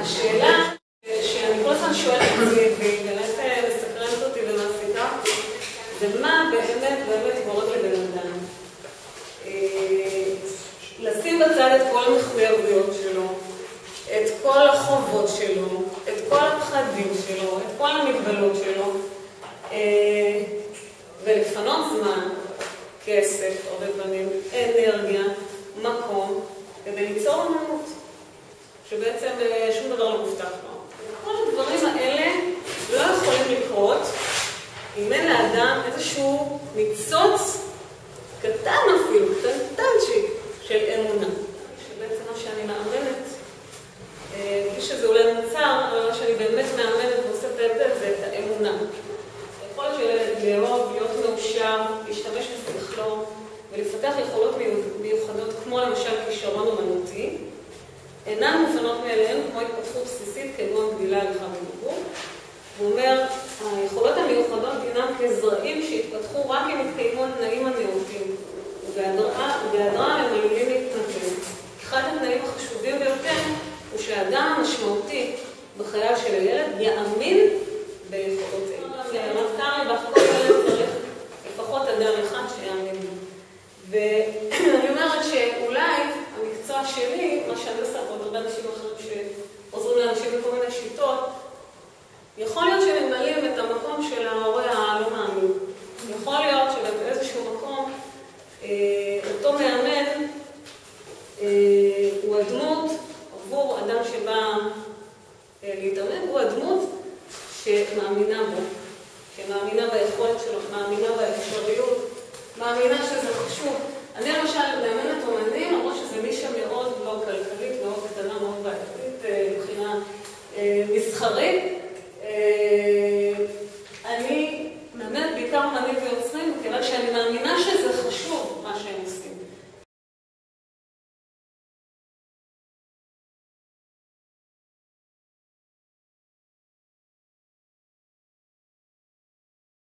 השאלה שאני כל הזמן שואלת את עצמי, והיא באמת מסקרנת אותי ומעסיקה, זה מה באמת גורם לבן אדם. לשים בצד את כל המחויבויות שלו, את כל החובות שלו, את כל הפחדים שלו, את כל המגבלות שלו, ולפנות זמן, כסף, הרבה פעמים, אנרגיה, מקום, כדי ליצור אמנות, שבעצם שום דבר לא מובטח לו. כל הדברים האלה לא יכולים לקרות אם אין לאדם איזשהו ניצוץ קטן אפילו, קטנצ'יק של אמונה. שבעצם מה שאני מאמנת, כפי שזה אולי מוצר, אבל מה שאני באמת מאמנת ועושה את ההבדל זה את האמונה. היכולת של לאהוב, להיות מאושר, להשתמש בשכלו ולפתח יכולות מיוחדות כמו למשל כישרון אומנותי, אינן מובנות מאליהן כמו התפתחות בסיסית כגון גדילה הליכה ודיבור. הוא אומר, היכולות המיוחדות הינן כזרעים שהתפתחו רק אם התקיימו התנאים הנאותים, ובהיעדרם הם עלולים להתנתק. אחד התנאים החשובים ביותר הוא שהאדם המשמעותי בחייו של הילד יאמין ביכולות אלה. הרב קרליבך, כל ילד צריך לפחות אדם אחד שיאמין בו. ואני אומרת שאולי המקצוע שלי, מה שאני עושה פה, הרבה אנשים אחרים שעוזרים לאנשים בכל מיני שיטות, יכול להיות שממלאים את המקום של ההורה הלא מאמין. יכול להיות שבאיזשהו מקום אותו מאמן הוא הדמות עבור אדם שבא להתאמן, הוא הדמות שמאמינה בו, שמאמינה ביכולת שלו, מאמינה באפשריות, מאמינה שזה חשוב. אני למשל מאמנת אומנים, למרות שזה נישה מאוד לא כלכלית, מאוד קטנה, מאוד בעייתית, מבחינה מסחרית,